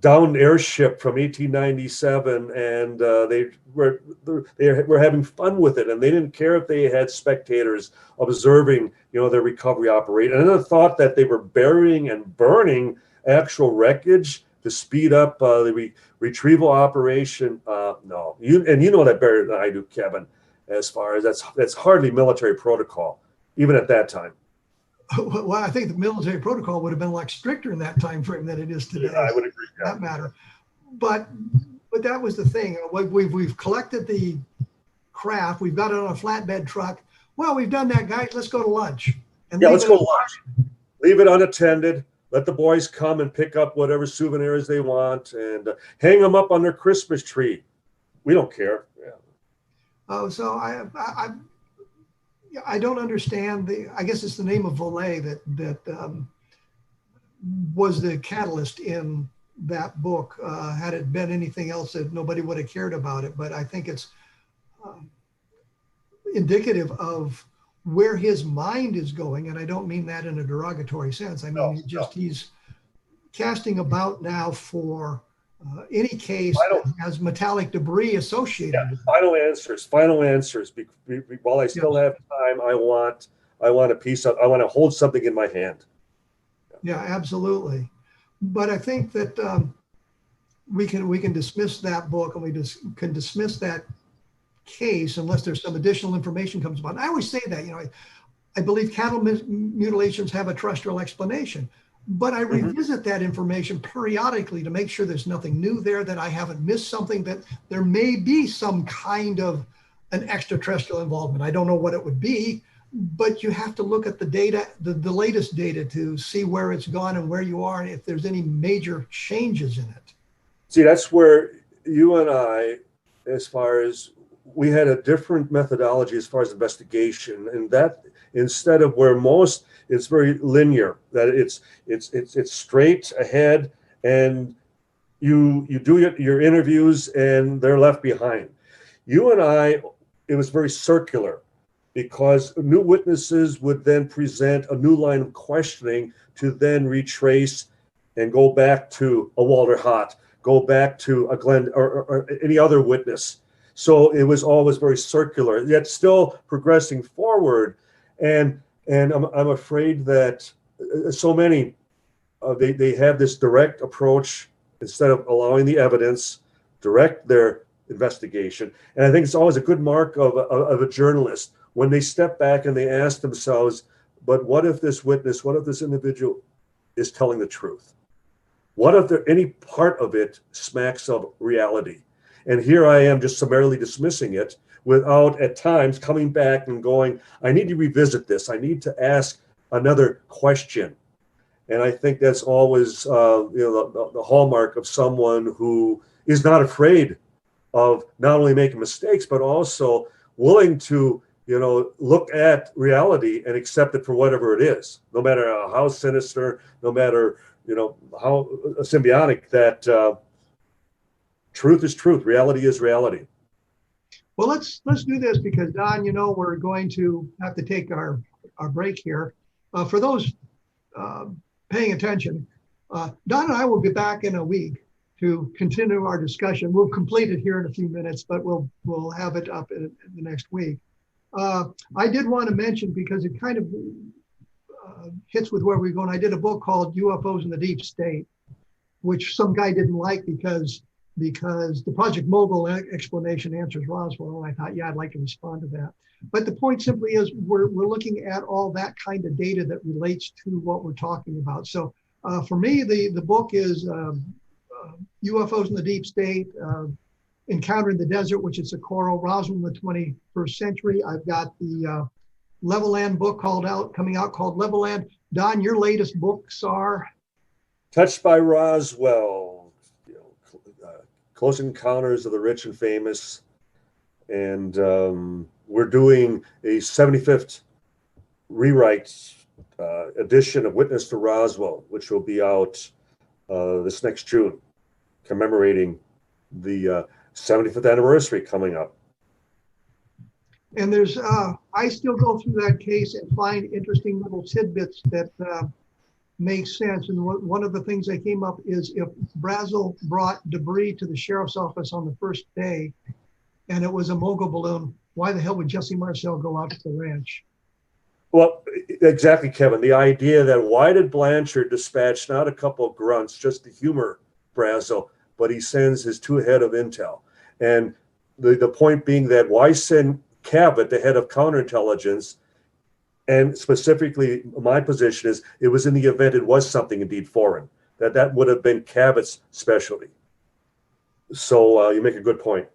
downed airship from 1897, and they were having fun with it, and they didn't care if they had spectators observing, their recovery operation. And then the thought that they were burying and burning actual wreckage to speed up the retrieval operation. No, you know that better than I do, Kevin. As far as that's hardly military protocol, even at that time. Well, I think the military protocol would have been a lot stricter in that time frame than it is today. Yeah, I would agree. That matter. But that was the thing. We've collected the craft. We've got it on a flatbed truck. Well, we've done that, guys. Let's go to lunch. Let's go to lunch. Leave it unattended. Let the boys come and pick up whatever souvenirs they want and hang them up on their Christmas tree. We don't care. Yeah. Oh, so I don't understand I guess it's the name of Vallée that was the catalyst in that book. Had it been anything else, that nobody would have cared about it. But I think it's indicative of where his mind is going, and I don't mean that in a derogatory sense. I mean, he's casting about now for any case that has metallic debris associated with it. Final answers. While I still have time, I want a piece of. I want to hold something in my hand. Yeah, absolutely. But I think that we can dismiss that book, and we can dismiss that case unless there's some additional information comes about. And I always say that, I believe cattle mutilations have a terrestrial explanation, but I revisit that information periodically to make sure there's nothing new there, that I haven't missed something, that there may be some kind of an extraterrestrial involvement. I don't know what it would be, but you have to look at the data, the latest data, to see where it's gone and where you are, and if there's any major changes in it. See, that's where you and I, as far as we had a different methodology as far as investigation, and that instead of where most, it's very linear, that it's straight ahead, and you do your interviews and they're left behind. You and I, it was very circular, because new witnesses would then present a new line of questioning to then retrace and go back to a Walter Hott, go back to a Glenn or any other witness. So it was always very circular, yet still progressing forward. And I'm afraid that so many, they have this direct approach instead of allowing the evidence, direct their investigation. And I think it's always a good mark of a journalist when they step back and they ask themselves, but what if this witness, what if this individual is telling the truth? What if there any part of it smacks of reality? And here I am just summarily dismissing it without at times coming back and going, I need to revisit this. I need to ask another question. And I think that's always the hallmark of someone who is not afraid of not only making mistakes, but also willing to look at reality and accept it for whatever it is, no matter how sinister, no matter how symbiotic, that truth is truth, reality is reality. Well, let's do this, because Don, we're going to have to take our break here. For those paying attention, Don and I will be back in a week to continue our discussion. We'll complete it here in a few minutes, but we'll have it up in the next week. I did want to mention, because it kind of hits with where we're going. I did a book called UFOs in the Deep State, which some guy didn't like because the Project Mogul explanation answers Roswell. And I thought, yeah, I'd like to respond to that. But the point simply is we're looking at all that kind of data that relates to what we're talking about. So for me, the book is UFOs in the Deep State, Encounter in the Desert, which is Socorro, Roswell in the 21st Century. I've got the Levelland book coming out called Levelland. Don, your latest books are? Touched by Roswell, Close Encounters of the Rich and Famous, and we're doing a 75th rewrite edition of Witness to Roswell, which will be out this next June, commemorating the 75th anniversary coming up. And there's, I still go through that case and find interesting little tidbits that make sense. And one of the things that came up is if Brazel brought debris to the sheriff's office on the first day and it was a mogul balloon, why the hell would Jesse Marcel go out to the ranch? Well, exactly, Kevin. The idea that why did Blanchard dispatch not a couple of grunts just to humor Brazel, but he sends his two head of intel? And the point being that why send Cabot, the head of counterintelligence? And specifically, my position is it was in the event it was something indeed foreign, that would have been Cabot's specialty. So you make a good point.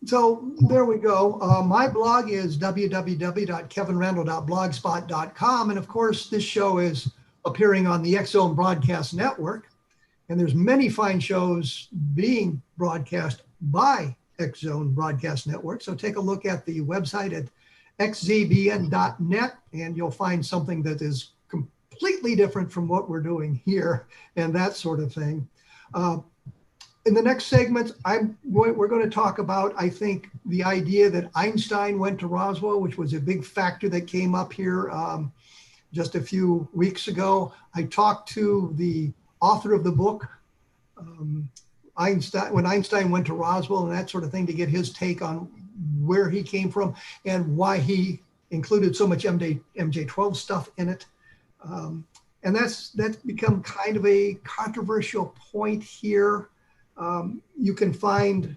So there we go. My blog is www.kevinrandle.blogspot.com. And of course, this show is appearing on the X-Zone Broadcast Network. And there's many fine shows being broadcast by X-Zone Broadcast Network. So take a look at the website at xzbn.net, and you'll find something that is completely different from what we're doing here and that sort of thing. In the next segment, we're going to talk about, I think, the idea that Einstein went to Roswell, which was a big factor that came up here just a few weeks ago. I talked to the author of the book, Einstein, when Einstein went to Roswell and that sort of thing, to get his take on where he came from and why he included so much MJ-12 stuff in it. And that's become kind of a controversial point here. You can find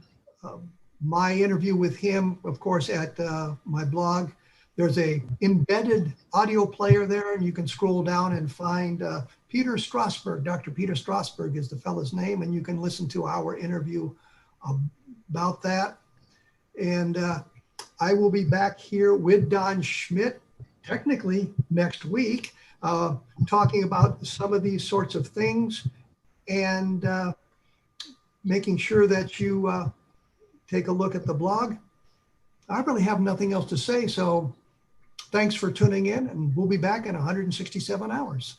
my interview with him, of course, at my blog. There's a embedded audio player there, and you can scroll down and find Peter Strasberg. Dr. Peter Strasberg is the fellow's name, and you can listen to our interview about that. And I will be back here with Don Schmitt, technically next week, talking about some of these sorts of things and making sure that you take a look at the blog I really have nothing else to say. So thanks for tuning in, and we'll be back in 167 hours.